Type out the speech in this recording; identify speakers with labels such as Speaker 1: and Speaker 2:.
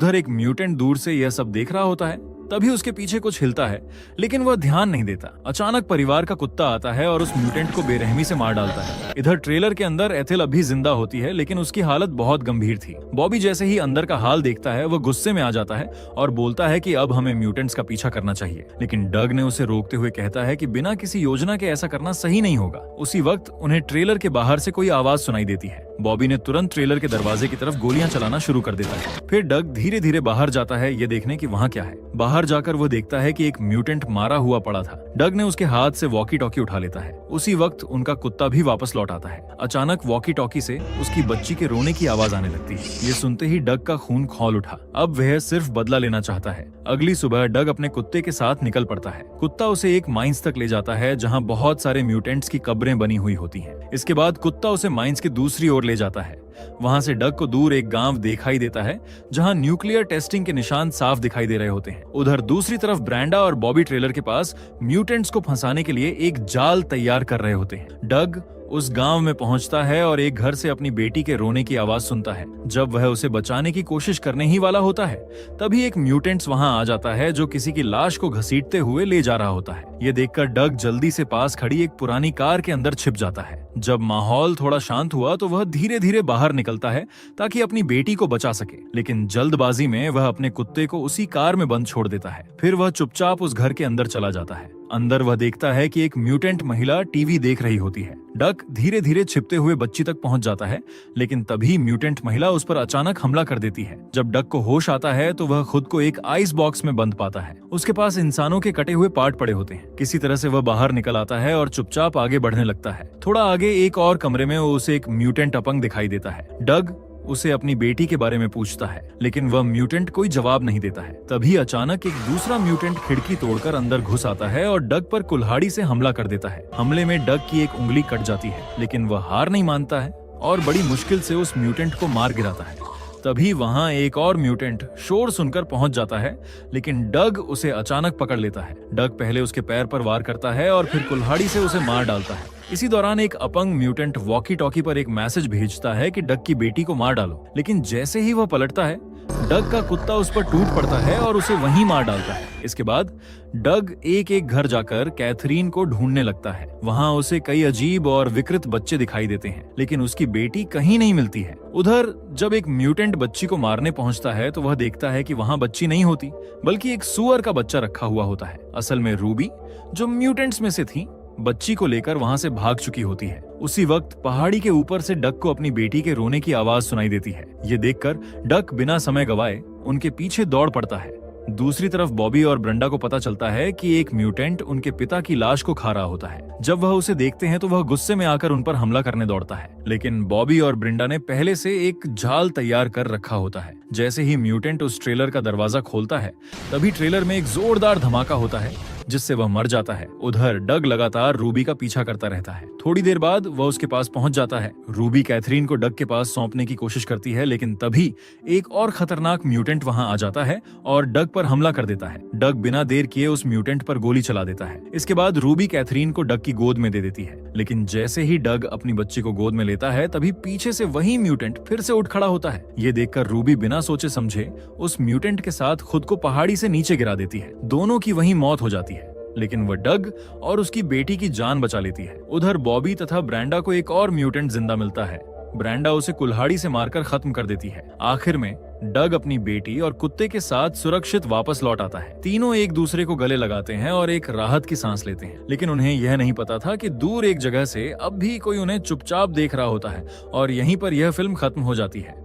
Speaker 1: उधर एक म्यूटेंट दूर से यह सब देख रहा होता है। तभी उसके पीछे कुछ हिलता है, लेकिन वह ध्यान नहीं देता। अचानक परिवार का कुत्ता आता है और उस म्यूटेंट को बेरहमी से मार डालता है। इधर ट्रेलर के अंदर एथिल अभी जिंदा होती है, लेकिन उसकी हालत बहुत गंभीर थी। बॉबी जैसे ही अंदर का हाल देखता है, वह गुस्से में आ जाता है और बोलता है कि अब हमें म्यूटेंट्स का पीछा करना चाहिए। लेकिन डग ने उसे रोकते हुए कहता है कि बिना किसी योजना के ऐसा करना सही नहीं होगा। उसी वक्त उन्हें ट्रेलर के बाहर से कोई आवाज सुनाई देती है। बॉबी ने तुरंत ट्रेलर के दरवाजे की तरफ गोलियां चलाना शुरू कर देता है। फिर डग धीरे धीरे बाहर जाता है, ये देखने की वहाँ क्या है। बाहर जाकर वो देखता है कि एक म्यूटेंट मारा हुआ पड़ा था। डग ने उसके हाथ से वॉकी टॉकी उठा लेता है। उसी वक्त उनका कुत्ता भी वापस लौट आता है। अचानक वॉकी टॉकी से उसकी बच्ची के रोने की आवाज आने लगती है। ये सुनते ही डग का खून खौल उठा। अब वह सिर्फ बदला लेना चाहता है। अगली सुबह डग अपने कुत्ते के साथ निकल पड़ता है। कुत्ता उसे एक माइंस तक ले जाता है, जहाँ बहुत सारे म्यूटेंट्स की कब्रें बनी हुई होती हैं। इसके बाद कुत्ता उसे माइंस की दूसरी ओर ले जाता है। वहां से डग को दूर एक गांव दिखाई देता है, जहां न्यूक्लियर टेस्टिंग के निशान साफ दिखाई दे रहे होते हैं। उधर दूसरी तरफ ब्रैंडा और बॉबी ट्रेलर के पास म्यूटेंट्स को फंसाने के लिए एक जाल तैयार कर रहे होते हैं। डग उस गांव में पहुंचता है और एक घर से अपनी बेटी के रोने की आवाज सुनता है। जब वह उसे बचाने की कोशिश करने ही वाला होता है, तभी एक म्यूटेंट्स वहां आ जाता है, जो किसी की लाश को घसीटते हुए ले जा रहा होता है। ये देखकर डग जल्दी से पास खड़ी एक पुरानी कार के अंदर छिप जाता है। जब माहौल थोड़ा शांत हुआ तो वह धीरे धीरे बाहर निकलता है ताकि अपनी बेटी को बचा सके, लेकिन जल्दबाजी में वह अपने कुत्ते को उसी कार में बंद छोड़ देता है। फिर वह चुपचाप उस घर के अंदर चला जाता है। अंदर वह देखता है कि एक म्यूटेंट महिला टीवी देख रही होती है। डग धीरे धीरे छिपते हुए बच्ची तक पहुंच जाता है, लेकिन तभी म्यूटेंट महिला उस पर अचानक हमला कर देती है। जब डग को होश आता है तो वह खुद को एक आइस बॉक्स में बंद पाता है। उसके पास इंसानों के कटे हुए पार्ट पड़े होते हैं। किसी तरह से वह बाहर निकल आता है और चुपचाप आगे बढ़ने लगता है। थोड़ा आगे एक और कमरे में उसे एक म्यूटेंट अपंग दिखाई देता है। डग उसे अपनी बेटी के बारे में पूछता है, लेकिन वह म्यूटेंट कोई जवाब नहीं देता है। तभी अचानक एक दूसरा म्यूटेंट खिड़की तोड़कर अंदर घुस आता है और डग पर कुल्हाड़ी से हमला कर देता है। हमले में डग की एक उंगली कट जाती है, लेकिन वह हार नहीं मानता है और बड़ी मुश्किल से उस म्यूटेंट को मार गिराता है। तभी वहां एक और म्यूटेंट शोर सुनकर पहुंच जाता है, लेकिन डग उसे अचानक पकड़ लेता है। डग पहले उसके पैर पर वार करता है और फिर कुल्हाड़ी से उसे मार डालता है। इसी दौरान एक अपंग म्यूटेंट वॉकी टॉकी पर एक मैसेज भेजता है कि डग की बेटी को मार डालो, लेकिन जैसे ही वह पलटता है, डग का कुत्ता उस पर टूट पड़ता है और उसे वहीं मार डालता है। इसके बाद डग एक एक घर जाकर कैथरीन को ढूंढने लगता है। वहां उसे कई अजीब और विकृत बच्चे दिखाई देते हैं, लेकिन उसकी बेटी कहीं नहीं मिलती है। उधर जब एक म्यूटेंट बच्ची को मारने पहुंचता है तो वह देखता है कि वहां बच्ची नहीं होती, बल्कि एक सूअर का बच्चा रखा हुआ होता है। असल में रूबी, जो म्यूटेंट्स में से थी, बच्ची को लेकर वहां से भाग चुकी होती है। उसी वक्त पहाड़ी के ऊपर से डग को अपनी बेटी के रोने की आवाज सुनाई देती है। ये देखकर डग बिना समय गवाए उनके पीछे दौड़ पड़ता है। दूसरी तरफ बॉबी और ब्रेंडा को पता चलता है कि एक म्यूटेंट उनके पिता की लाश को खा रहा होता है। जब वह उसे देखते हैं तो वह गुस्से में आकर उन पर हमला करने दौड़ता है, लेकिन बॉबी और ब्रेंडा ने पहले से एक जाल तैयार कर रखा होता है। जैसे ही म्यूटेंट उस ट्रेलर का दरवाजा खोलता है, तभी ट्रेलर में एक जोरदार धमाका होता है, जिससे वह मर जाता है। उधर डग लगातार रूबी का पीछा करता रहता है। थोड़ी देर बाद वह उसके पास पहुंच जाता है। रूबी कैथरीन को डग के पास सौंपने की कोशिश करती है, लेकिन तभी एक और खतरनाक म्यूटेंट वहां आ जाता है और डग पर हमला कर देता है। डग बिना देर किए उस म्यूटेंट पर गोली चला देता है। इसके बाद रूबी कैथरीन को डग की गोद में दे देती है, लेकिन जैसे ही डग अपनी बच्ची को गोद में लेता है, तभी पीछे से वही म्यूटेंट फिर से उठ खड़ा होता है। ये देखकर रूबी बिना सोचे समझे उस म्यूटेंट के साथ खुद को पहाड़ी से नीचे गिरा देती है। दोनों की वहीं मौत हो जाती है, लेकिन वह डग और उसकी बेटी की जान बचा लेती है। उधर बॉबी तथा ब्रेंडा को एक और म्यूटेंट जिंदा मिलता है। ब्रेंडा उसे कुल्हाड़ी से मारकर खत्म कर देती है। आखिर में डग अपनी बेटी और कुत्ते के साथ सुरक्षित वापस लौट आता है। तीनों एक दूसरे को गले लगाते हैं और एक राहत की सांस लेते हैं, लेकिन उन्हें यह नहीं पता था कि दूर एक जगह से अब भी कोई उन्हें चुपचाप देख रहा होता है और यहीं पर यह फिल्म खत्म हो जाती है।